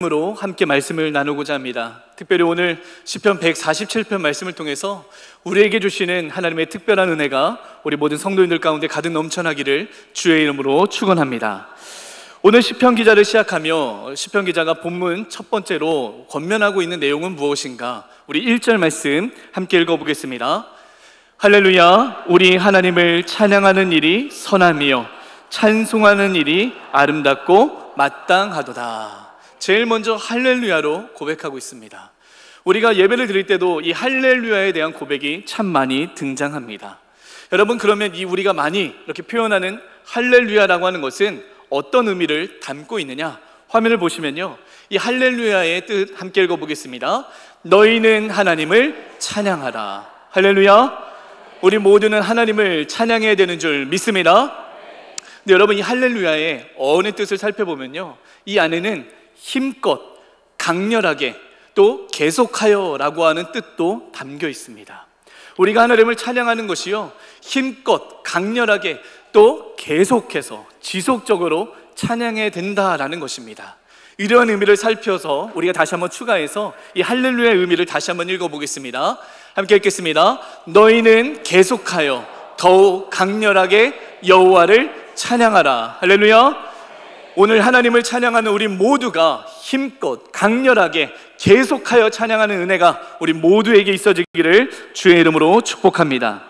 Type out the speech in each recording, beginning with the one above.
으로 함께 말씀을 나누고자 합니다. 특별히 오늘 시편 147편 말씀을 통해서 우리에게 주시는 하나님의 특별한 은혜가 우리 모든 성도님들 가운데 가득 넘쳐나기를 주의 이름으로 축원합니다. 오늘 시편 기자를 시작하며 시편 기자가 본문 첫 번째로 권면하고 있는 내용은 무엇인가? 우리 1절 말씀 함께 읽어보겠습니다. 할렐루야, 우리 하나님을 찬양하는 일이 선함이요 찬송하는 일이 아름답고 마땅하도다. 제일 먼저 할렐루야로 고백하고 있습니다. 우리가 예배를 드릴 때도 이 할렐루야에 대한 고백이 참 많이 등장합니다. 여러분, 그러면 이 우리가 많이 이렇게 표현하는 할렐루야라고 하는 것은 어떤 의미를 담고 있느냐? 화면을 보시면요, 이 할렐루야의 뜻 함께 읽어보겠습니다. 너희는 하나님을 찬양하라. 할렐루야. 우리 모두는 하나님을 찬양해야 되는 줄 믿습니다. 근데 여러분, 이 할렐루야의 어원의 뜻을 살펴보면요, 이 안에는 힘껏, 강렬하게, 또 계속하여 라고 하는 뜻도 담겨 있습니다. 우리가 하나님을 찬양하는 것이요, 힘껏, 강렬하게, 또 계속해서 지속적으로 찬양해야 된다라는 것입니다. 이러한 의미를 살펴서 우리가 다시 한번 추가해서 이 할렐루야의 의미를 다시 한번 읽어보겠습니다. 함께 읽겠습니다. 너희는 계속하여 더욱 강렬하게 여호와를 찬양하라. 할렐루야. 오늘 하나님을 찬양하는 우리 모두가 힘껏 강렬하게 계속하여 찬양하는 은혜가 우리 모두에게 있어지기를 주의 이름으로 축복합니다.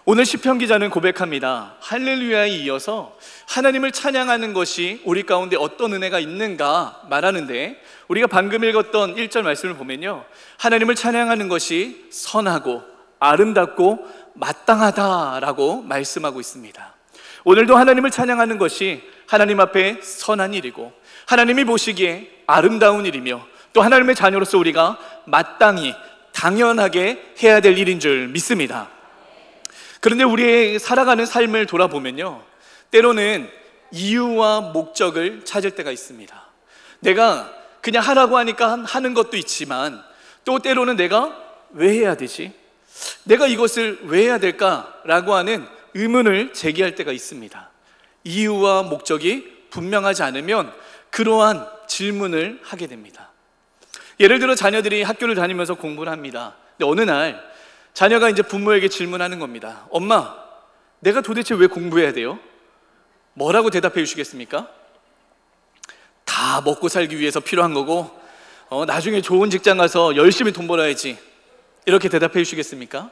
오늘 시편 기자는 고백합니다. 할렐루야에 이어서 하나님을 찬양하는 것이 우리 가운데 어떤 은혜가 있는가 말하는데, 우리가 방금 읽었던 1절 말씀을 보면요, 하나님을 찬양하는 것이 선하고 아름답고 마땅하다라고 말씀하고 있습니다. 오늘도 하나님을 찬양하는 것이 하나님 앞에 선한 일이고 하나님이 보시기에 아름다운 일이며 또 하나님의 자녀로서 우리가 마땅히 당연하게 해야 될 일인 줄 믿습니다. 그런데 우리의 살아가는 삶을 돌아보면요, 때로는 이유와 목적을 찾을 때가 있습니다. 내가 그냥 하라고 하니까 하는 것도 있지만, 또 때로는 내가 왜 해야 되지? 내가 이것을 왜 해야 될까라고 하는 의문을 제기할 때가 있습니다. 이유와 목적이 분명하지 않으면 그러한 질문을 하게 됩니다. 예를 들어 자녀들이 학교를 다니면서 공부를 합니다. 근데 어느 날 자녀가 이제 부모에게 질문하는 겁니다. 엄마, 내가 도대체 왜 공부해야 돼요? 뭐라고 대답해 주시겠습니까? 다 먹고 살기 위해서 필요한 거고 나중에 좋은 직장 가서 열심히 돈 벌어야지, 이렇게 대답해 주시겠습니까?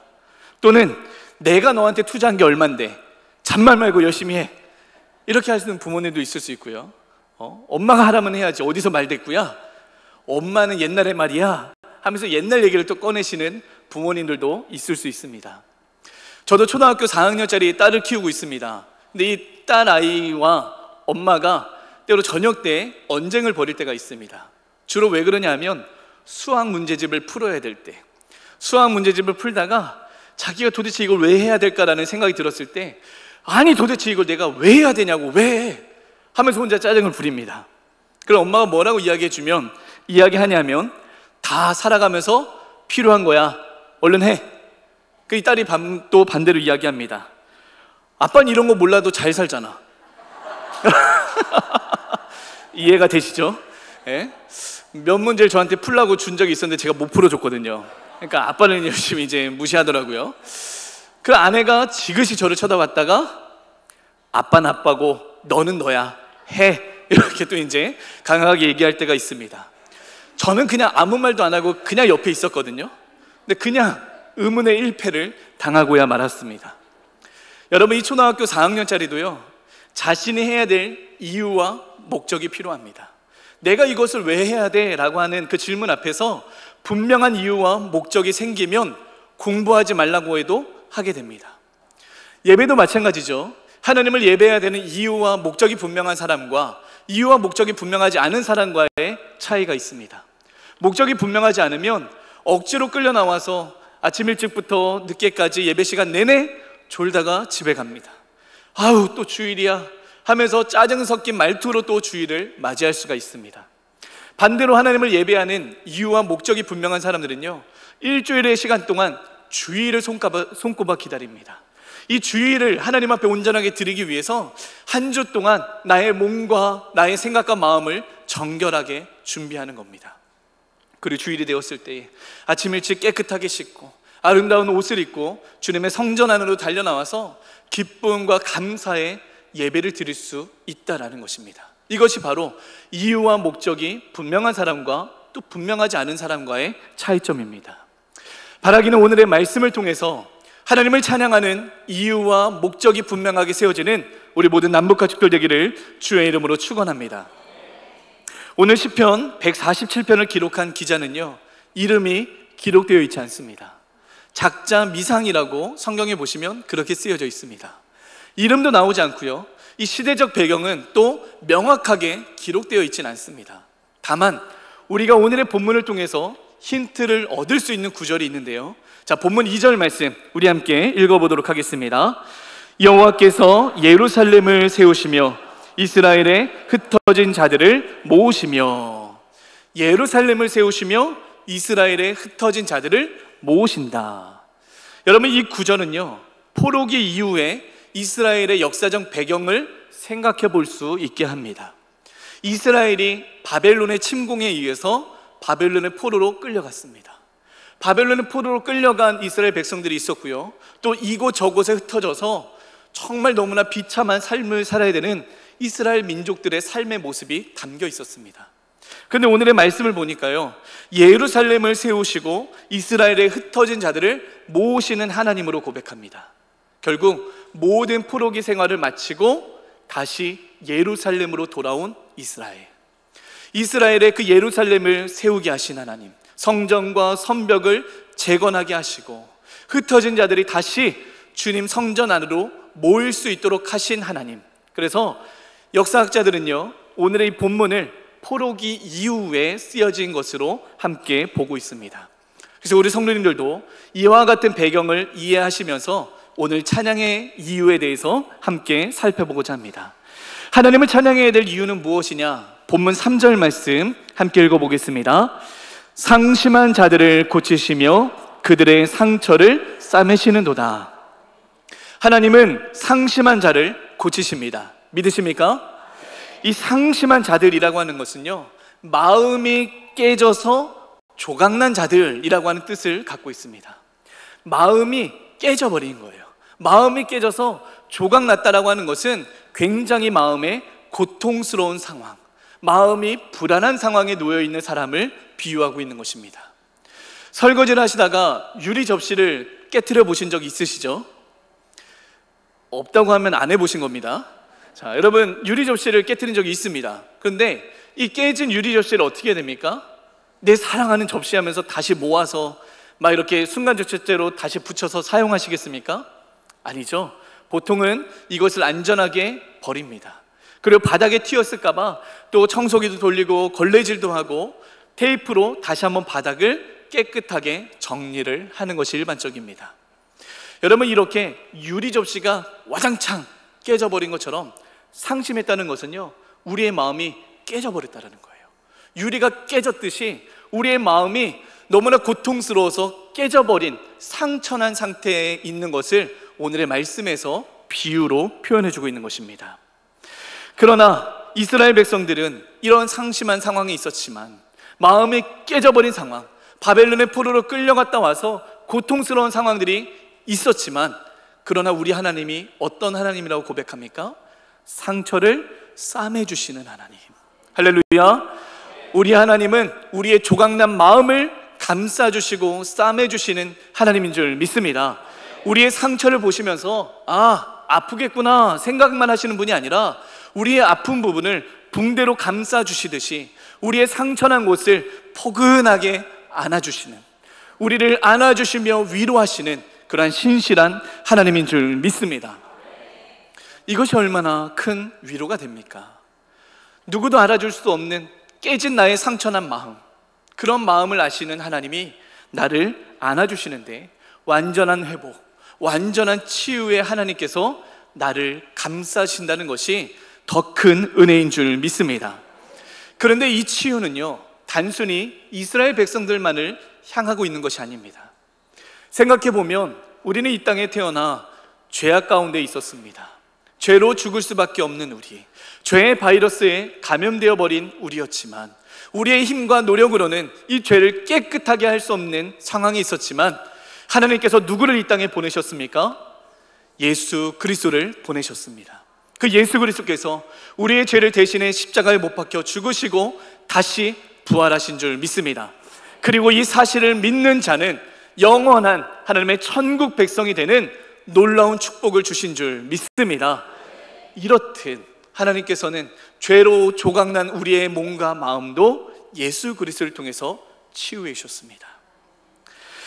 또는 내가 너한테 투자한 게 얼만데 잔말 말고 열심히 해, 이렇게 하시는 부모님도 있을 수 있고요. 엄마가 하라면 해야지, 어디서 말대꾸야? 엄마는 옛날에 말이야 하면서 옛날 얘기를 또 꺼내시는 부모님들도 있을 수 있습니다. 저도 초등학교 4학년짜리 딸을 키우고 있습니다. 근데 이 딸 아이와 엄마가 때로 저녁 때 언쟁을 벌일 때가 있습니다. 주로 왜 그러냐 하면 수학 문제집을 풀어야 될 때, 수학 문제집을 풀다가 자기가 도대체 이걸 왜 해야 될까라는 생각이 들었을 때, 아니 도대체 이걸 내가 왜 해야 되냐고, 왜? 하면서 혼자 짜증을 부립니다. 그럼 엄마가 뭐라고 이야기하냐면 다 살아가면서 필요한 거야, 얼른 해. 그 이 딸이 또 반대로 이야기합니다. 아빠는 이런 거 몰라도 잘 살잖아. 이해가 되시죠? 예? 몇 문제를 저한테 풀라고 준 적이 있었는데 제가 못 풀어줬거든요. 그러니까 아빠는 열심히 이제 무시하더라고요. 그 아내가 지그시 저를 쳐다봤다가 아빠는 아빠고 너는 너야, 해, 이렇게 또 이제 강하게 얘기할 때가 있습니다. 저는 그냥 아무 말도 안 하고 그냥 옆에 있었거든요. 근데 그냥 의문의 일패를 당하고야 말았습니다. 여러분, 이 초등학교 4학년짜리도요, 자신이 해야 될 이유와 목적이 필요합니다. 내가 이것을 왜 해야 돼? 라고 하는 그 질문 앞에서 분명한 이유와 목적이 생기면 공부하지 말라고 해도 하게 됩니다. 예배도 마찬가지죠. 하나님을 예배해야 되는 이유와 목적이 분명한 사람과 이유와 목적이 분명하지 않은 사람과의 차이가 있습니다. 목적이 분명하지 않으면 억지로 끌려 나와서 아침 일찍부터 늦게까지 예배 시간 내내 졸다가 집에 갑니다. 아우, 또 주일이야 하면서 짜증 섞인 말투로 또 주일을 맞이할 수가 있습니다. 반대로 하나님을 예배하는 이유와 목적이 분명한 사람들은요, 일주일의 시간 동안 주일을 손꼽아 기다립니다. 이 주일을 하나님 앞에 온전하게 드리기 위해서 한 주 동안 나의 몸과 나의 생각과 마음을 정결하게 준비하는 겁니다. 그리고 주일이 되었을 때 아침 일찍 깨끗하게 씻고 아름다운 옷을 입고 주님의 성전 안으로 달려나와서 기쁨과 감사의 예배를 드릴 수 있다라는 것입니다. 이것이 바로 이유와 목적이 분명한 사람과 또 분명하지 않은 사람과의 차이점입니다. 바라기는 오늘의 말씀을 통해서 하나님을 찬양하는 이유와 목적이 분명하게 세워지는 우리 모든 남북가족들 되기를 주의 이름으로 축원합니다. 오늘 시편 147편을 기록한 기자는요, 이름이 기록되어 있지 않습니다. 작자 미상이라고 성경에 보시면 그렇게 쓰여져 있습니다. 이름도 나오지 않고요, 이 시대적 배경은 또 명확하게 기록되어 있지는 않습니다. 다만 우리가 오늘의 본문을 통해서 힌트를 얻을 수 있는 구절이 있는데요, 자, 본문 2절 말씀 우리 함께 읽어보도록 하겠습니다. 여호와께서 예루살렘을 세우시며 이스라엘의 흩어진 자들을 모으시며, 예루살렘을 세우시며 이스라엘의 흩어진 자들을 모으신다. 여러분, 이 구절은요, 포로기 이후에 이스라엘의 역사적 배경을 생각해 볼 수 있게 합니다. 이스라엘이 바벨론의 침공에 의해서 바벨론의 포로로 끌려갔습니다. 바벨론의 포로로 끌려간 이스라엘 백성들이 있었고요, 또 이곳저곳에 흩어져서 정말 너무나 비참한 삶을 살아야 되는 이스라엘 민족들의 삶의 모습이 담겨 있었습니다. 그런데 오늘의 말씀을 보니까요, 예루살렘을 세우시고 이스라엘의 흩어진 자들을 모으시는 하나님으로 고백합니다. 결국 모든 포로기 생활을 마치고 다시 예루살렘으로 돌아온 이스라엘의 그 예루살렘을 세우게 하신 하나님, 성전과 성벽을 재건하게 하시고 흩어진 자들이 다시 주님 성전 안으로 모일 수 있도록 하신 하나님. 그래서 역사학자들은요, 오늘의 이 본문을 포로기 이후에 쓰여진 것으로 함께 보고 있습니다. 그래서 우리 성도님들도 이와 같은 배경을 이해하시면서 오늘 찬양의 이유에 대해서 함께 살펴보고자 합니다. 하나님을 찬양해야 될 이유는 무엇이냐? 본문 3절 말씀 함께 읽어보겠습니다. 상심한 자들을 고치시며 그들의 상처를 싸매시는도다. 하나님은 상심한 자를 고치십니다. 믿으십니까? 이 상심한 자들이라고 하는 것은요, 마음이 깨져서 조각난 자들이라고 하는 뜻을 갖고 있습니다. 마음이 깨져버린 거예요. 마음이 깨져서 조각났다라고 하는 것은 굉장히 마음에 고통스러운 상황, 마음이 불안한 상황에 놓여있는 사람을 비유하고 있는 것입니다. 설거지를 하시다가 유리 접시를 깨트려 보신 적 있으시죠? 없다고 하면 안 해보신 겁니다. 자, 여러분, 유리 접시를 깨트린 적이 있습니다. 그런데 이 깨진 유리 접시를 어떻게 해야 됩니까? 내 사랑하는 접시 하면서 다시 모아서 막 이렇게 순간적재로 다시 붙여서 사용하시겠습니까? 아니죠. 보통은 이것을 안전하게 버립니다. 그리고 바닥에 튀었을까봐 또 청소기도 돌리고 걸레질도 하고 테이프로 다시 한번 바닥을 깨끗하게 정리를 하는 것이 일반적입니다. 여러분, 이렇게 유리 접시가 와장창 깨져버린 것처럼 상심했다는 것은요, 우리의 마음이 깨져버렸다는 거예요. 유리가 깨졌듯이 우리의 마음이 너무나 고통스러워서 깨져버린 상처난 상태에 있는 것을 오늘의 말씀에서 비유로 표현해주고 있는 것입니다. 그러나 이스라엘 백성들은 이런 상심한 상황이 있었지만, 마음이 깨져버린 상황, 바벨론의 포로로 끌려갔다 와서 고통스러운 상황들이 있었지만, 그러나 우리 하나님이 어떤 하나님이라고 고백합니까? 상처를 싸매주시는 하나님. 할렐루야. 우리 하나님은 우리의 조각난 마음을 감싸주시고 싸매주시는 하나님인 줄 믿습니다. 우리의 상처를 보시면서 아프겠구나 생각만 하시는 분이 아니라 우리의 아픈 부분을 붕대로 감싸주시듯이 우리의 상처난 곳을 포근하게 안아주시는, 우리를 안아주시며 위로하시는 그러한 신실한 하나님인 줄 믿습니다. 이것이 얼마나 큰 위로가 됩니까? 누구도 알아줄 수 없는 깨진 나의 상처난 마음, 그런 마음을 아시는 하나님이 나를 안아주시는데, 완전한 회복, 완전한 치유의 하나님께서 나를 감싸신다는 것이 더 큰 은혜인 줄 믿습니다. 그런데 이 치유는요, 단순히 이스라엘 백성들만을 향하고 있는 것이 아닙니다. 생각해보면 우리는 이 땅에 태어나 죄악 가운데 있었습니다. 죄로 죽을 수밖에 없는 우리, 죄의 바이러스에 감염되어 버린 우리였지만, 우리의 힘과 노력으로는 이 죄를 깨끗하게 할 수 없는 상황이 있었지만 하나님께서 누구를 이 땅에 보내셨습니까? 예수 그리스도를 보내셨습니다. 그 예수 그리스도께서 우리의 죄를 대신해 십자가에 못 박혀 죽으시고 다시 부활하신 줄 믿습니다. 그리고 이 사실을 믿는 자는 영원한 하나님의 천국 백성이 되는 놀라운 축복을 주신 줄 믿습니다. 이렇듯 하나님께서는 죄로 조각난 우리의 몸과 마음도 예수 그리스도를 통해서 치유해 주셨습니다.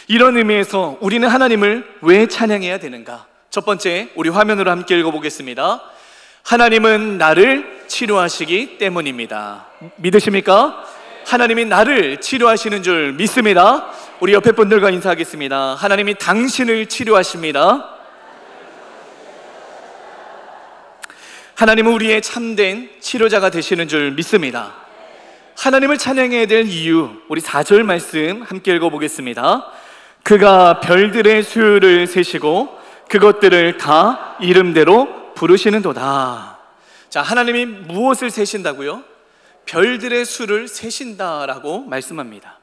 이런 의미에서 우리는 하나님을 왜 찬양해야 되는가? 첫 번째, 우리 화면으로 함께 읽어보겠습니다. 하나님은 나를 치료하시기 때문입니다. 믿으십니까? 하나님이 나를 치료하시는 줄 믿습니다. 우리 옆에 분들과 인사하겠습니다. 하나님이 당신을 치료하십니다. 하나님은 우리의 참된 치료자가 되시는 줄 믿습니다. 하나님을 찬양해야 될 이유, 우리 4절 말씀 함께 읽어보겠습니다. 그가 별들의 수를 세시고 그것들을 다 이름대로 부르시는도다. 자, 하나님이 무엇을 세신다고요? 별들의 수를 세신다라고 말씀합니다.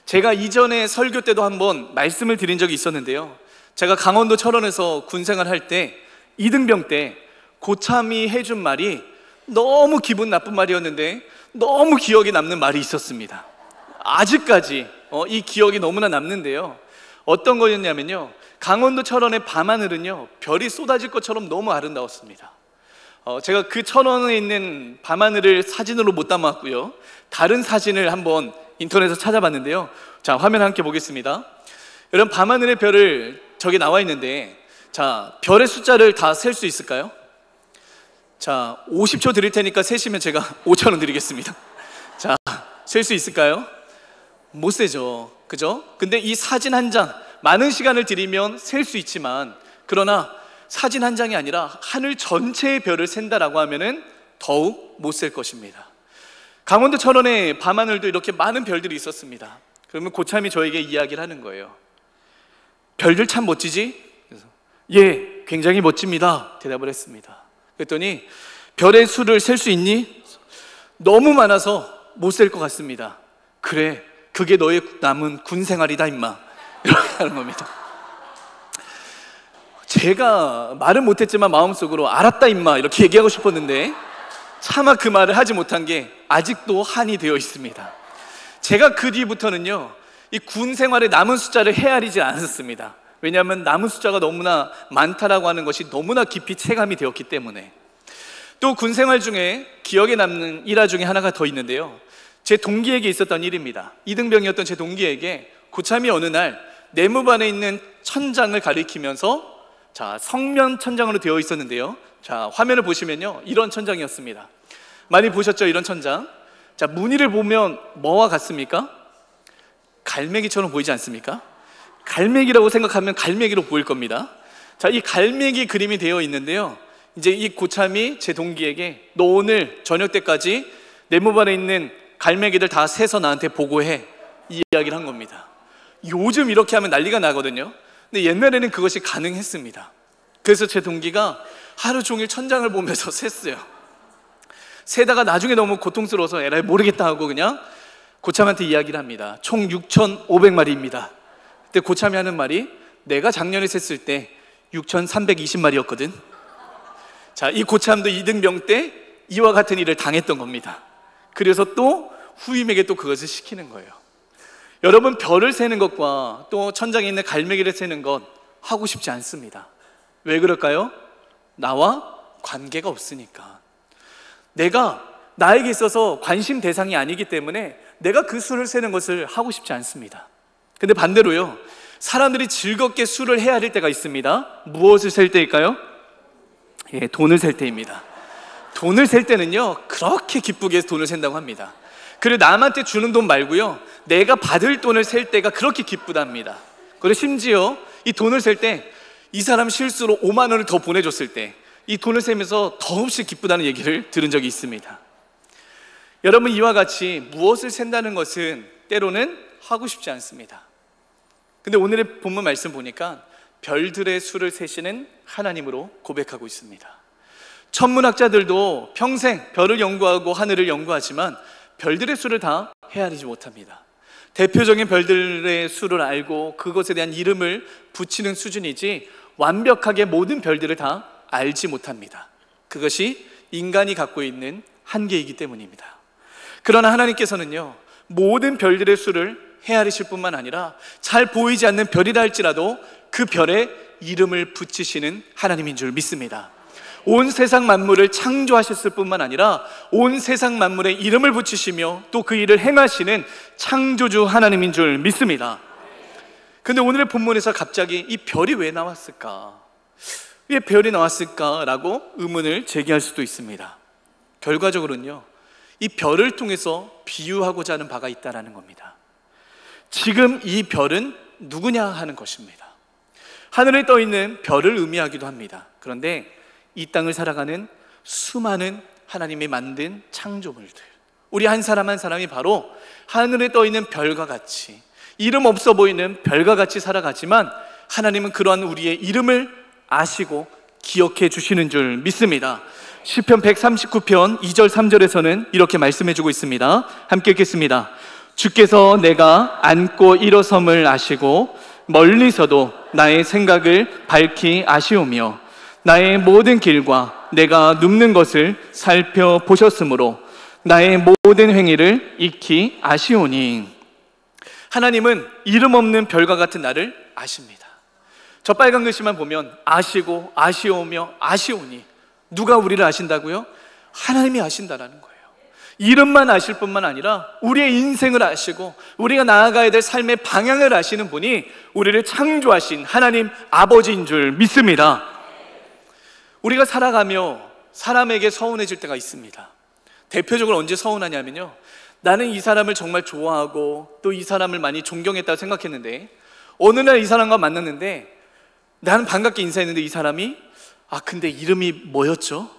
제가 이전에 설교 때도 한번 말씀을 드린 적이 있었는데요, 제가 강원도 철원에서 군생활 할 때 이등병 때 고참이 해준 말이 너무 기분 나쁜 말이었는데 너무 기억에 남는 말이 있었습니다. 아직까지 이 기억이 너무나 남는데요, 어떤 거였냐면요, 강원도 철원의 밤하늘은요 별이 쏟아질 것처럼 너무 아름다웠습니다. 제가 그 철원에 있는 밤하늘을 사진으로 못 담았고요, 다른 사진을 한번 인터넷에서 찾아봤는데요, 자, 화면 함께 보겠습니다. 여러분, 밤하늘의 별을 저기 나와 있는데, 자, 별의 숫자를 다 셀 수 있을까요? 자, 50초 드릴 테니까 세시면 제가 5,000원 드리겠습니다. 자, 셀 수 있을까요? 못 세죠, 그죠? 근데 이 사진 한 장, 많은 시간을 들이면 셀 수 있지만, 그러나 사진 한 장이 아니라 하늘 전체의 별을 센다라고 하면은 더욱 못 셀 것입니다. 강원도 철원에 밤하늘도 이렇게 많은 별들이 있었습니다. 그러면 고참이 저에게 이야기를 하는 거예요. 별들 참 멋지지? 그래서 예, 굉장히 멋집니다 대답을 했습니다. 그랬더니 별의 수를 셀 수 있니? 너무 많아서 못 셀 것 같습니다. 그래, 그게 너의 남은 군 생활이다 임마, 이렇게 하는 겁니다. 제가 말은 못했지만 마음속으로 알았다 임마 이렇게 얘기하고 싶었는데 차마 그 말을 하지 못한 게 아직도 한이 되어 있습니다. 제가 그 뒤부터는요, 이 군 생활의 남은 숫자를 헤아리지 않았습니다. 왜냐하면 남은 숫자가 너무나 많다라고 하는 것이 너무나 깊이 체감이 되었기 때문에. 또 군 생활 중에 기억에 남는 일화 중에 하나가 더 있는데요, 제 동기에게 있었던 일입니다. 이등병이었던 제 동기에게 고참이 어느 날 내무반에 있는 천장을 가리키면서, 자, 성면 천장으로 되어 있었는데요, 자, 화면을 보시면요, 이런 천장이었습니다. 많이 보셨죠, 이런 천장? 자, 무늬를 보면 뭐와 같습니까? 갈매기처럼 보이지 않습니까? 갈매기라고 생각하면 갈매기로 보일 겁니다. 자, 이 갈매기 그림이 되어 있는데요, 이제 이 고참이 제 동기에게 너 오늘 저녁 때까지 내무반에 있는 갈매기들 다 세서 나한테 보고해, 이 이야기를 한 겁니다. 요즘 이렇게 하면 난리가 나거든요. 근데 옛날에는 그것이 가능했습니다. 그래서 제 동기가 하루 종일 천장을 보면서 셌어요. 세다가 나중에 너무 고통스러워서 에라이 모르겠다 하고 그냥 고참한테 이야기를 합니다. 총 6,500마리입니다. 그때 고참이 하는 말이, 내가 작년에 셌을 때 6,320마리였거든. 자, 이 고참도 이등병 때 이와 같은 일을 당했던 겁니다. 그래서 또 후임에게 또 그것을 시키는 거예요. 여러분, 별을 세는 것과 또 천장에 있는 갈매기를 세는 것 하고 싶지 않습니다. 왜 그럴까요? 나와 관계가 없으니까. 내가 나에게 있어서 관심 대상이 아니기 때문에 내가 그 수를 세는 것을 하고 싶지 않습니다. 근데 반대로요, 사람들이 즐겁게 수를 헤아릴 때가 있습니다. 무엇을 셀 때일까요? 예, 돈을 셀 때입니다. 돈을 셀 때는요, 그렇게 기쁘게 돈을 센다고 합니다. 그리고 남한테 주는 돈 말고요, 내가 받을 돈을 셀 때가 그렇게 기쁘답니다. 그리고 심지어 이 돈을 셀 때 이 사람 실수로 5만 원을 더 보내줬을 때 이 돈을 세면서 더없이 기쁘다는 얘기를 들은 적이 있습니다. 여러분, 이와 같이 무엇을 센다는 것은 때로는 하고 싶지 않습니다. 근데 오늘의 본문 말씀 보니까 별들의 수를 세시는 하나님으로 고백하고 있습니다. 천문학자들도 평생 별을 연구하고 하늘을 연구하지만 별들의 수를 다 헤아리지 못합니다. 대표적인 별들의 수를 알고 그것에 대한 이름을 붙이는 수준이지 완벽하게 모든 별들을 다 알지 못합니다. 그것이 인간이 갖고 있는 한계이기 때문입니다. 그러나 하나님께서는요, 모든 별들의 수를 헤아리실 뿐만 아니라 잘 보이지 않는 별이라 할지라도 그 별에 이름을 붙이시는 하나님인 줄 믿습니다. 온 세상 만물을 창조하셨을 뿐만 아니라 온 세상 만물에 이름을 붙이시며 또 그 일을 행하시는 창조주 하나님인 줄 믿습니다. 근데 오늘의 본문에서 갑자기 이 별이 왜 나왔을까? 왜 별이 나왔을까라고 의문을 제기할 수도 있습니다. 결과적으로는요, 이 별을 통해서 비유하고자 하는 바가 있다는 겁니다. 지금 이 별은 누구냐 하는 것입니다. 하늘에 떠 있는 별을 의미하기도 합니다. 그런데 이 땅을 살아가는 수많은 하나님이 만든 창조물들, 우리 한 사람 한 사람이 바로 하늘에 떠 있는 별과 같이, 이름 없어 보이는 별과 같이 살아가지만 하나님은 그러한 우리의 이름을 아시고 기억해 주시는 줄 믿습니다. 시편 139편 2절 3절에서는 이렇게 말씀해 주고 있습니다. 함께 읽겠습니다. 주께서 내가 앉고 일어섬을 아시고 멀리서도 나의 생각을 밝히 아시오며 나의 모든 길과 내가 눕는 것을 살펴보셨으므로 나의 모든 행위를 익히 아시오니. 하나님은 이름 없는 별과 같은 나를 아십니다. 저 빨간 글씨만 보면 아시고 아시오며 아시오니. 누가 우리를 아신다고요? 하나님이 아신다라는 거예요. 이름만 아실 뿐만 아니라 우리의 인생을 아시고 우리가 나아가야 될 삶의 방향을 아시는 분이 우리를 창조하신 하나님 아버지인 줄 믿습니다. 우리가 살아가며 사람에게 서운해질 때가 있습니다. 대표적으로 언제 서운하냐면요, 나는 이 사람을 정말 좋아하고 또 이 사람을 많이 존경했다고 생각했는데 어느 날 이 사람과 만났는데 나는 반갑게 인사했는데 이 사람이 근데 이름이 뭐였죠?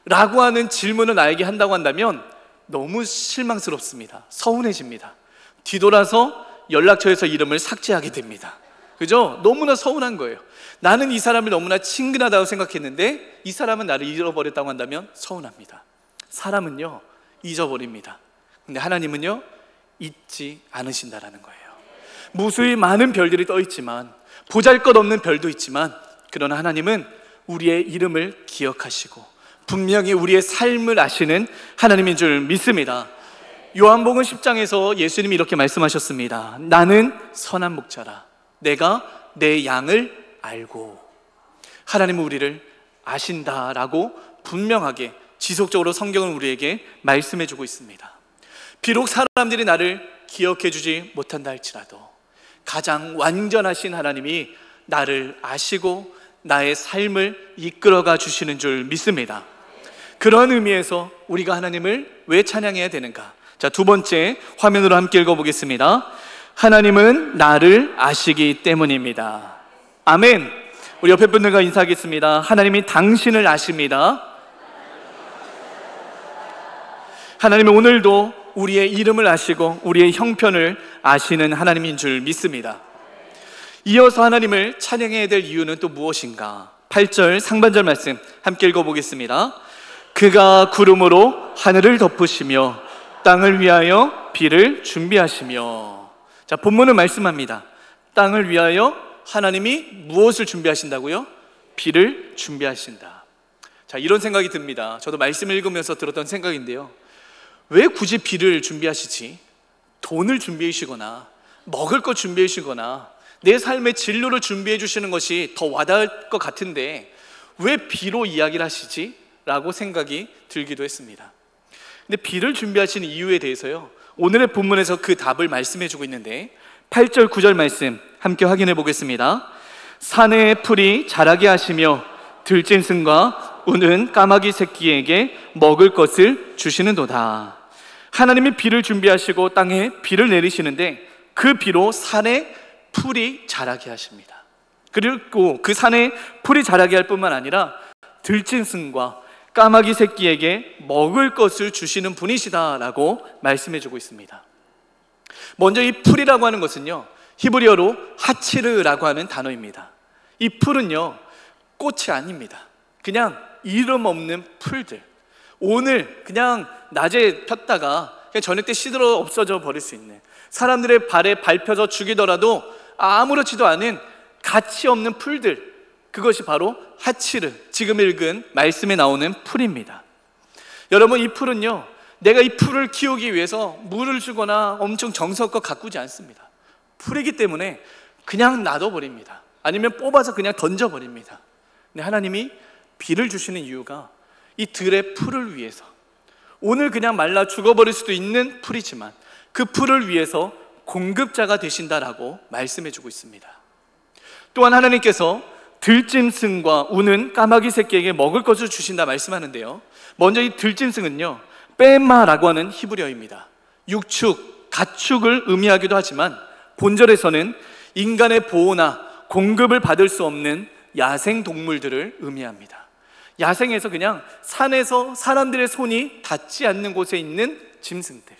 라고 하는 질문을 나에게 한다고 한다면 너무 실망스럽습니다. 서운해집니다. 뒤돌아서 연락처에서 이름을 삭제하게 됩니다. 그죠? 너무나 서운한 거예요. 나는 이 사람을 너무나 친근하다고 생각했는데 이 사람은 나를 잃어버렸다고 한다면 서운합니다. 사람은요, 잊어버립니다. 근데 하나님은요, 잊지 않으신다라는 거예요. 무수히 많은 별들이 떠 있지만, 보잘것없는 별도 있지만, 그러나 하나님은 우리의 이름을 기억하시고 분명히 우리의 삶을 아시는 하나님인 줄 믿습니다. 요한복음 10장에서 예수님이 이렇게 말씀하셨습니다. 나는 선한 목자라. 내가 내 양을 알고. 하나님은 우리를 아신다라고 분명하게 지속적으로 성경은 우리에게 말씀해주고 있습니다. 비록 사람들이 나를 기억해주지 못한다 할지라도 가장 완전하신 하나님이 나를 아시고 나의 삶을 이끌어가 주시는 줄 믿습니다. 그런 의미에서 우리가 하나님을 왜 찬양해야 되는가? 자, 두 번째 화면으로 함께 읽어보겠습니다. 하나님은 나를 아시기 때문입니다. 아멘. 우리 옆에 분들과 인사하겠습니다. 하나님이 당신을 아십니다. 하나님은 오늘도 우리의 이름을 아시고 우리의 형편을 아시는 하나님인 줄 믿습니다. 이어서 하나님을 찬양해야 될 이유는 또 무엇인가? 8절 상반절 말씀 함께 읽어보겠습니다. 그가 구름으로 하늘을 덮으시며 땅을 위하여 비를 준비하시며. 자, 본문은 말씀합니다. 땅을 위하여 하나님이 무엇을 준비하신다고요? 비를 준비하신다. 자, 이런 생각이 듭니다. 저도 말씀을 읽으면서 들었던 생각인데요, 왜 굳이 비를 준비하시지? 돈을 준비해 주시거나 먹을 것 준비해 주시거나 내 삶의 진로를 준비해 주시는 것이 더 와닿을 것 같은데 왜 비로 이야기를 하시지? 라고 생각이 들기도 했습니다. 근데 비를 준비하시는 이유에 대해서요, 오늘의 본문에서 그 답을 말씀해 주고 있는데 8절 9절 말씀 함께 확인해 보겠습니다. 산의 풀이 자라게 하시며 들짐승과 우는 까마귀 새끼에게 먹을 것을 주시는도다. 하나님이 비를 준비하시고 땅에 비를 내리시는데 그 비로 산에 풀이 자라게 하십니다. 그리고 그 산에 풀이 자라게 할 뿐만 아니라 들짐승과 까마귀 새끼에게 먹을 것을 주시는 분이시다라고 말씀해 주고 있습니다. 먼저 이 풀이라고 하는 것은요, 히브리어로 하치르라고 하는 단어입니다. 이 풀은요, 꽃이 아닙니다. 그냥 이름 없는 풀들, 오늘 그냥 낮에 폈다가 그냥 저녁 때 시들어 없어져 버릴 수 있는, 사람들의 발에 밟혀서 죽이더라도 아무렇지도 않은 가치 없는 풀들, 그것이 바로 하치르, 지금 읽은 말씀에 나오는 풀입니다. 여러분, 이 풀은요, 내가 이 풀을 키우기 위해서 물을 주거나 엄청 정성껏 가꾸지 않습니다. 풀이기 때문에 그냥 놔둬버립니다. 아니면 뽑아서 그냥 던져버립니다. 근데 하나님이 비를 주시는 이유가 이 들의 풀을 위해서, 오늘 그냥 말라 죽어버릴 수도 있는 풀이지만 그 풀을 위해서 공급자가 되신다라고 말씀해주고 있습니다. 또한 하나님께서 들짐승과 우는 까마귀 새끼에게 먹을 것을 주신다 말씀하는데요, 먼저 이 들짐승은요, 빼마라고 하는 히브리어입니다. 육축, 가축을 의미하기도 하지만 본절에서는 인간의 보호나 공급을 받을 수 없는 야생 동물들을 의미합니다. 야생에서 그냥 산에서 사람들의 손이 닿지 않는 곳에 있는 짐승들,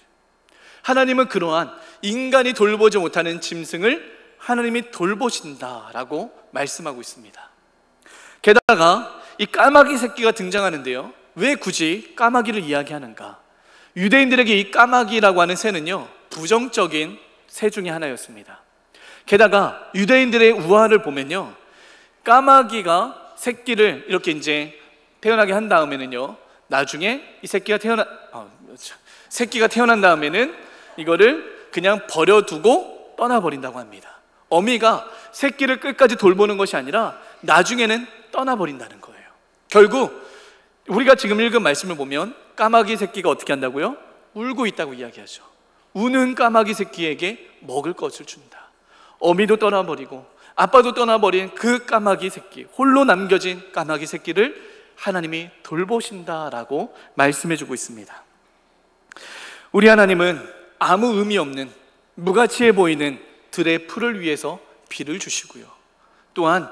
하나님은 그러한 인간이 돌보지 못하는 짐승을 하나님이 돌보신다라고 말씀하고 있습니다. 게다가 이 까마귀 새끼가 등장하는데요, 왜 굳이 까마귀를 이야기하는가? 유대인들에게 이 까마귀라고 하는 새는요, 부정적인 새 중에 하나였습니다. 게다가 유대인들의 우화를 보면요, 까마귀가 새끼를 이렇게 이제 태어나게 한 다음에는요, 나중에 이 새끼가 태어난 다음에는 이거를 그냥 버려두고 떠나버린다고 합니다. 어미가 새끼를 끝까지 돌보는 것이 아니라 나중에는 떠나버린다는 거예요. 결국 우리가 지금 읽은 말씀을 보면 까마귀 새끼가 어떻게 한다고요? 울고 있다고 이야기하죠. 우는 까마귀 새끼에게 먹을 것을 준다. 어미도 떠나버리고 아빠도 떠나버린 그 까마귀 새끼, 홀로 남겨진 까마귀 새끼를 하나님이 돌보신다라고 말씀해주고 있습니다. 우리 하나님은 아무 의미 없는, 무가치해 보이는 들의 풀을 위해서 비를 주시고요, 또한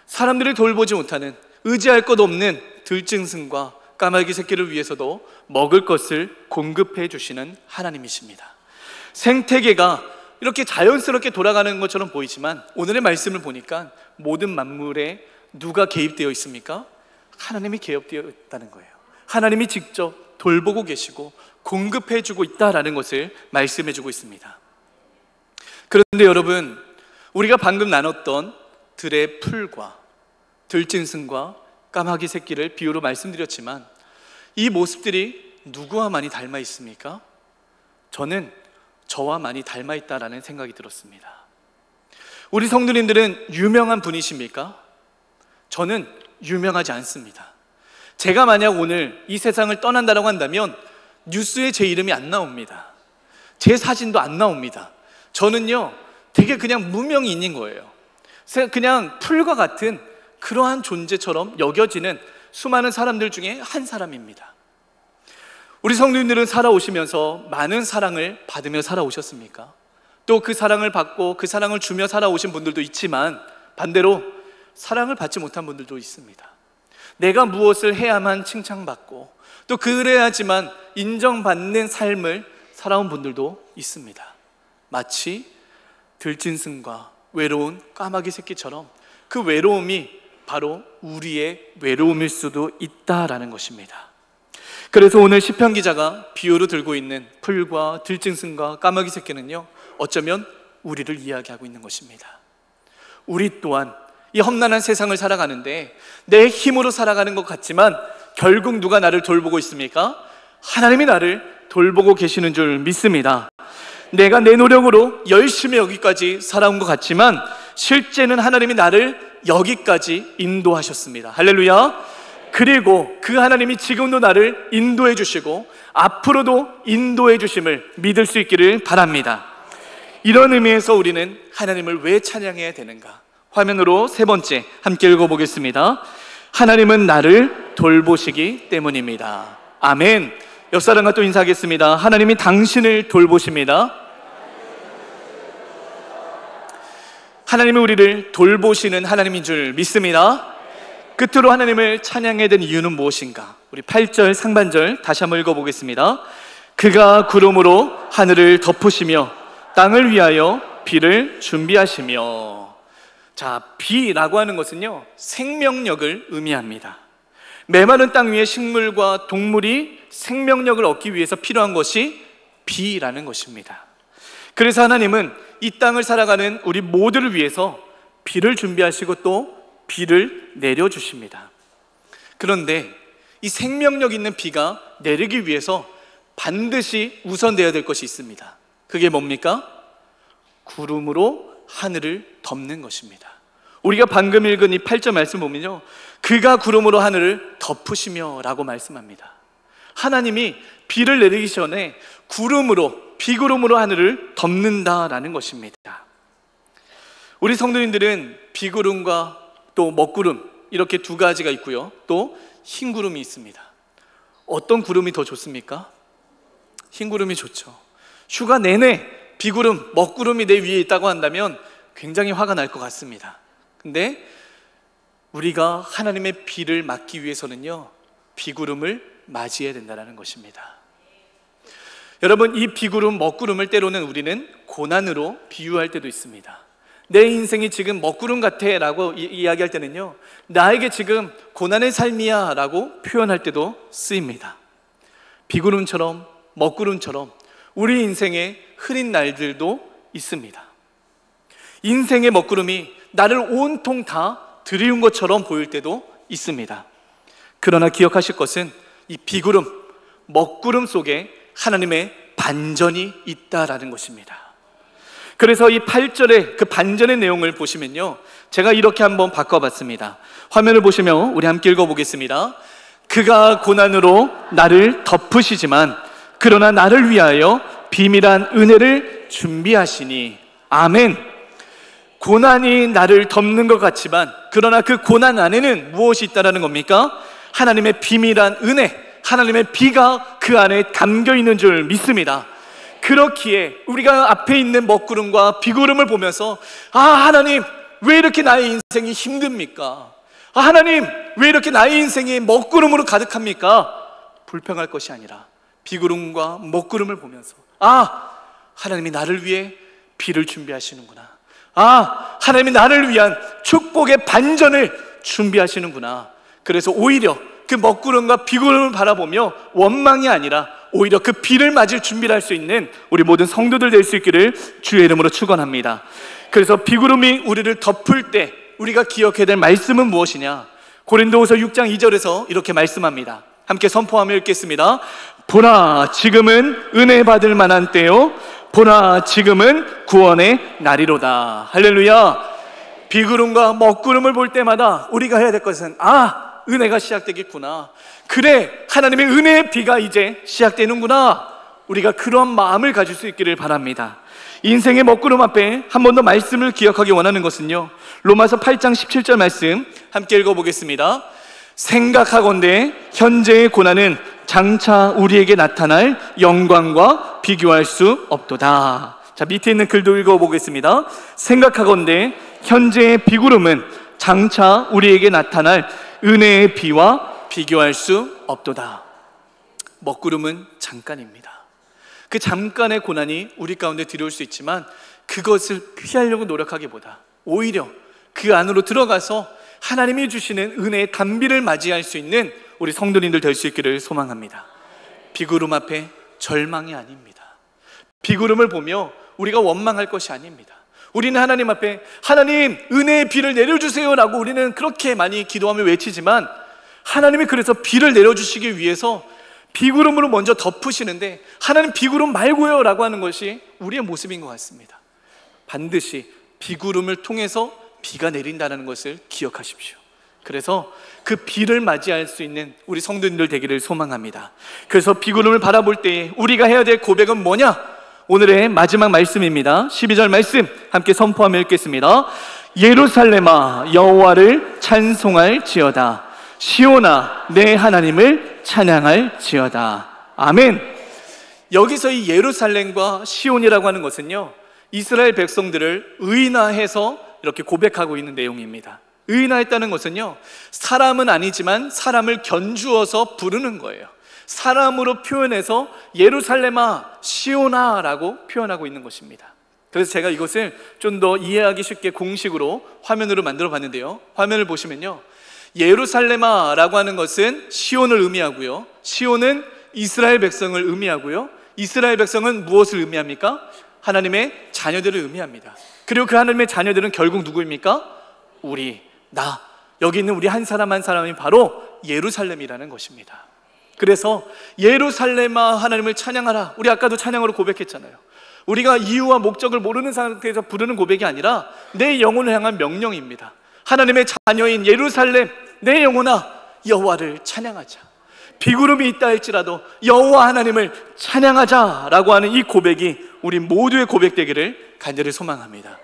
사람들이 돌보지 못하는, 의지할 것 없는 들짐승과 까마귀 새끼를 위해서도 먹을 것을 공급해 주시는 하나님이십니다. 생태계가 이렇게 자연스럽게 돌아가는 것처럼 보이지만 오늘의 말씀을 보니까 모든 만물에 누가 개입되어 있습니까? 하나님이 개입되어 있다는 거예요. 하나님이 직접 돌보고 계시고 공급해 주고 있다라는 것을 말씀해 주고 있습니다. 그런데 여러분, 우리가 방금 나눴던 들의 풀과 들짐승과 까마귀 새끼를 비유로 말씀드렸지만 이 모습들이 누구와 많이 닮아 있습니까? 저는 저와 많이 닮아 있다라는 생각이 들었습니다. 우리 성도님들은 유명한 분이십니까? 저는 유명하지 않습니다. 제가 만약 오늘 이 세상을 떠난다고 한다면 뉴스에 제 이름이 안 나옵니다. 제 사진도 안 나옵니다. 저는요, 되게 그냥 무명인인 거예요. 그냥 풀과 같은 그러한 존재처럼 여겨지는 수많은 사람들 중에 한 사람입니다. 우리 성도님들은 살아오시면서 많은 사랑을 받으며 살아오셨습니까? 또 그 사랑을 받고 그 사랑을 주며 살아오신 분들도 있지만 반대로 사랑을 받지 못한 분들도 있습니다. 내가 무엇을 해야만 칭찬받고 또 그래야지만 인정받는 삶을 살아온 분들도 있습니다. 마치 들짐승과 외로운 까마귀 새끼처럼 그 외로움이 바로 우리의 외로움일 수도 있다라는 것입니다. 그래서 오늘 시편 기자가 비유로 들고 있는 풀과 들짐승과 까마귀 새끼는요, 어쩌면 우리를 이야기하고 있는 것입니다. 우리 또한 이 험난한 세상을 살아가는데 내 힘으로 살아가는 것 같지만 결국 누가 나를 돌보고 있습니까? 하나님이 나를 돌보고 계시는 줄 믿습니다. 내가 내 노력으로 열심히 여기까지 살아온 것 같지만 실제는 하나님이 나를 여기까지 인도하셨습니다. 할렐루야. 그리고 그 하나님이 지금도 나를 인도해 주시고 앞으로도 인도해 주심을 믿을 수 있기를 바랍니다. 이런 의미에서 우리는 하나님을 왜 찬양해야 되는가? 화면으로 세 번째 함께 읽어보겠습니다. 하나님은 나를 돌보시기 때문입니다. 아멘. 옆 사람과 또 인사하겠습니다. 하나님이 당신을 돌보십니다. 하나님은 우리를 돌보시는 하나님인 줄 믿습니다. 끝으로 하나님을 찬양해야 되는 이유는 무엇인가? 우리 8절 상반절 다시 한번 읽어보겠습니다. 그가 구름으로 하늘을 덮으시며 땅을 위하여 비를 준비하시며. 자, 비라고 하는 것은요, 생명력을 의미합니다. 메마른 땅 위에 식물과 동물이 생명력을 얻기 위해서 필요한 것이 비라는 것입니다. 그래서 하나님은 이 땅을 살아가는 우리 모두를 위해서 비를 준비하시고 또 비를 내려주십니다. 그런데 이 생명력 있는 비가 내리기 위해서 반드시 우선되어야 될 것이 있습니다. 그게 뭡니까? 구름으로 하늘을 덮는 것입니다. 우리가 방금 읽은 이 8절 말씀 보면요, 그가 구름으로 하늘을 덮으시며 라고 말씀합니다. 하나님이 비를 내리기 전에 비구름으로 하늘을 덮는다라는 것입니다. 우리 성도님들은 비구름과 또 먹구름, 이렇게 두 가지가 있고요, 또 흰 구름이 있습니다. 어떤 구름이 더 좋습니까? 흰 구름이 좋죠. 휴가 내내 비구름, 먹구름이 내 위에 있다고 한다면 굉장히 화가 날 것 같습니다. 근데 우리가 하나님의 비를 맞기 위해서는요, 비구름을 맞이해야 된다는 것입니다. 여러분, 이 비구름, 먹구름을 때로는 우리는 고난으로 비유할 때도 있습니다. 내 인생이 지금 먹구름 같아 라고 이야기할 때는요, 나에게 지금 고난의 삶이야 라고 표현할 때도 쓰입니다. 비구름처럼 먹구름처럼 우리 인생에 흐린 날들도 있습니다. 인생의 먹구름이 나를 온통 다 들이운 것처럼 보일 때도 있습니다. 그러나 기억하실 것은 이 비구름, 먹구름 속에 하나님의 반전이 있다라는 것입니다. 그래서 이 8절의 그 반전의 내용을 보시면요, 제가 이렇게 한번 바꿔봤습니다. 화면을 보시면 우리 함께 읽어보겠습니다. 그가 고난으로 나를 덮으시지만 그러나 나를 위하여 비밀한 은혜를 준비하시니. 아멘. 고난이 나를 덮는 것 같지만 그러나 그 고난 안에는 무엇이 있다는 겁니까? 하나님의 비밀한 은혜, 하나님의 비가 그 안에 담겨 있는 줄 믿습니다. 그렇기에 우리가 앞에 있는 먹구름과 비구름을 보면서, 하나님, 왜 이렇게 나의 인생이 힘듭니까? 하나님, 왜 이렇게 나의 인생이 먹구름으로 가득합니까? 불평할 것이 아니라 비구름과 먹구름을 보면서, 하나님이 나를 위해 비를 준비하시는구나. 하나님이 나를 위한 축복의 반전을 준비하시는구나. 그래서 오히려 그 먹구름과 비구름을 바라보며 원망이 아니라 오히려 그 비를 맞을 준비를 할 수 있는 우리 모든 성도들 될 수 있기를 주의 이름으로 축원합니다. 그래서 비구름이 우리를 덮을 때 우리가 기억해야 될 말씀은 무엇이냐? 고린도후서 6장 2절에서 이렇게 말씀합니다. 함께 선포하며 읽겠습니다. 보라, 지금은 은혜 받을 만한 때요, 보라, 지금은 구원의 날이로다. 할렐루야. 비구름과 먹구름을 볼 때마다 우리가 해야 될 것은, 은혜가 시작되겠구나. 그래, 하나님의 은혜의 비가 이제 시작되는구나. 우리가 그런 마음을 가질 수 있기를 바랍니다. 인생의 먹구름 앞에 한 번 더 말씀을 기억하기 원하는 것은요, 로마서 8장 17절 말씀 함께 읽어보겠습니다. 생각하건대 현재의 고난은 장차 우리에게 나타날 영광과 비교할 수 없도다. 자, 밑에 있는 글도 읽어보겠습니다. 생각하건대 현재의 비구름은 장차 우리에게 나타날 은혜의 비와 비교할 수 없도다. 먹구름은 잠깐입니다. 그 잠깐의 고난이 우리 가운데 들어올 수 있지만 그것을 피하려고 노력하기보다 오히려 그 안으로 들어가서 하나님이 주시는 은혜의 단비를 맞이할 수 있는 우리 성도님들 될 수 있기를 소망합니다. 비구름 앞에 절망이 아닙니다. 비구름을 보며 우리가 원망할 것이 아닙니다. 우리는 하나님 앞에, 하나님 은혜의 비를 내려주세요 라고 우리는 그렇게 많이 기도하며 외치지만, 하나님이 그래서 비를 내려주시기 위해서 비구름으로 먼저 덮으시는데, 하나님 비구름 말고요 라고 하는 것이 우리의 모습인 것 같습니다. 반드시 비구름을 통해서 비가 내린다는 것을 기억하십시오. 그래서 그 비를 맞이할 수 있는 우리 성도님들 되기를 소망합니다. 그래서 비구름을 바라볼 때 우리가 해야 될 고백은 뭐냐? 오늘의 마지막 말씀입니다. 12절 말씀 함께 선포하며 읽겠습니다. 예루살렘아, 여호와를 찬송할지어다. 시온아, 내 하나님을 찬양할지어다. 아멘. 여기서 이 예루살렘과 시온이라고 하는 것은요, 이스라엘 백성들을 의인화해서 이렇게 고백하고 있는 내용입니다. 의인화했다는 것은요, 사람은 아니지만 사람을 견주어서 부르는 거예요. 사람으로 표현해서 예루살렘아, 시온아 라고 표현하고 있는 것입니다. 그래서 제가 이것을 좀 더 이해하기 쉽게 공식으로 화면으로 만들어 봤는데요, 화면을 보시면요, 예루살렘아 라고 하는 것은 시온을 의미하고요, 시온은 이스라엘 백성을 의미하고요, 이스라엘 백성은 무엇을 의미합니까? 하나님의 자녀들을 의미합니다. 그리고 그 하나님의 자녀들은 결국 누구입니까? 우리, 나, 여기 있는 우리 한 사람 한 사람이 바로 예루살렘이라는 것입니다. 그래서 예루살렘아 하나님을 찬양하라. 우리 아까도 찬양으로 고백했잖아요. 우리가 이유와 목적을 모르는 상태에서 부르는 고백이 아니라 내 영혼을 향한 명령입니다. 하나님의 자녀인 예루살렘, 내 영혼아 여호와를 찬양하자. 비구름이 있다 할지라도 여호와 하나님을 찬양하자라고 하는 이 고백이 우리 모두의 고백되기를 간절히 소망합니다.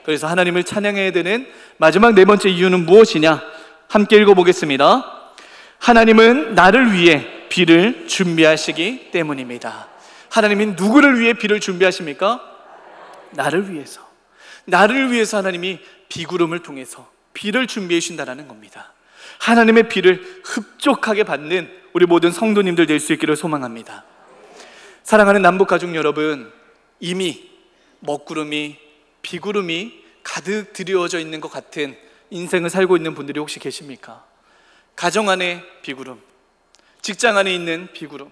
그래서 하나님을 찬양해야 되는 마지막 네 번째 이유는 무엇이냐? 함께 읽어보겠습니다. 하나님은 나를 위해 비를 준비하시기 때문입니다. 하나님이 누구를 위해 비를 준비하십니까? 나를 위해서. 나를 위해서 하나님이 비구름을 통해서 비를 준비해 주신다는 겁니다. 하나님의 비를 흡족하게 받는 우리 모든 성도님들 될 수 있기를 소망합니다. 사랑하는 남북가족 여러분, 이미 먹구름이, 비구름이 가득 드리워져 있는 것 같은 인생을 살고 있는 분들이 혹시 계십니까? 가정 안에 비구름, 직장 안에 있는 비구름,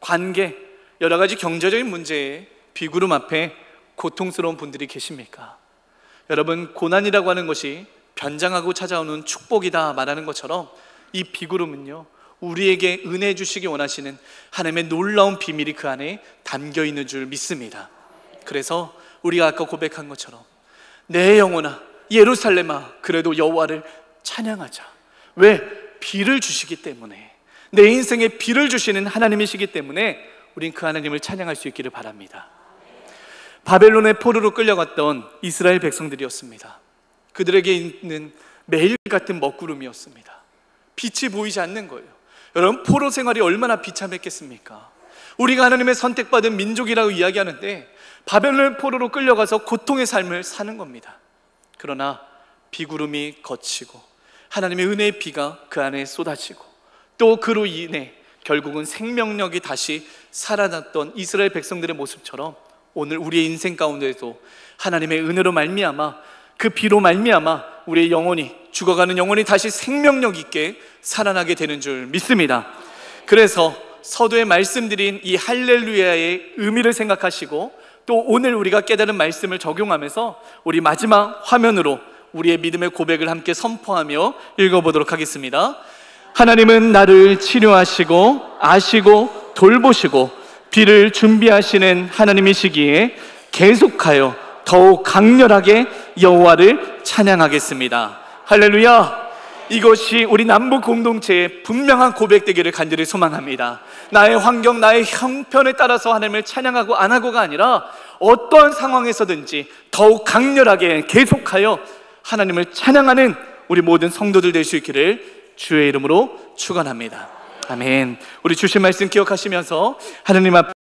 관계, 여러 가지 경제적인 문제에 비구름 앞에 고통스러운 분들이 계십니까? 여러분, 고난이라고 하는 것이 변장하고 찾아오는 축복이다 말하는 것처럼 이 비구름은요, 우리에게 은혜 주시기 원하시는 하나님의 놀라운 비밀이 그 안에 담겨 있는 줄 믿습니다. 그래서 우리가 아까 고백한 것처럼 내 영혼아 예루살렘아 그래도 여호와를 찬양하자. 왜? 비를 주시기 때문에, 내 인생에 비를 주시는 하나님이시기 때문에 우린 그 하나님을 찬양할 수 있기를 바랍니다. 바벨론의 포로로 끌려갔던 이스라엘 백성들이었습니다. 그들에게 있는 매일 같은 먹구름이었습니다. 빛이 보이지 않는 거예요. 여러분, 포로 생활이 얼마나 비참했겠습니까? 우리가 하나님의 선택받은 민족이라고 이야기하는데 바벨론 포로로 끌려가서 고통의 삶을 사는 겁니다. 그러나 비구름이 걷히고 하나님의 은혜의 비가 그 안에 쏟아지고 또 그로 인해 결국은 생명력이 다시 살아났던 이스라엘 백성들의 모습처럼 오늘 우리의 인생 가운데에도 하나님의 은혜로 말미암아 그 비로 말미암아 우리의 영혼이, 죽어가는 영혼이 다시 생명력 있게 살아나게 되는 줄 믿습니다. 그래서 서두에 말씀드린 이 할렐루야의 의미를 생각하시고 또 오늘 우리가 깨달은 말씀을 적용하면서 우리 마지막 화면으로 우리의 믿음의 고백을 함께 선포하며 읽어보도록 하겠습니다. 하나님은 나를 치료하시고 아시고 돌보시고 비를 준비하시는 하나님이시기에 계속하여 더욱 강렬하게 여호와를 찬양하겠습니다. 할렐루야! 이것이 우리 남북 공동체의 분명한 고백되기를 간절히 소망합니다. 나의 환경, 나의 형편에 따라서 하나님을 찬양하고 안 하고가 아니라 어떠한 상황에서든지 더욱 강렬하게 계속하여 하나님을 찬양하는 우리 모든 성도들 될 수 있기를 주의 이름으로 축원합니다. 아멘. 우리 주신 말씀 기억하시면서 하나님 앞에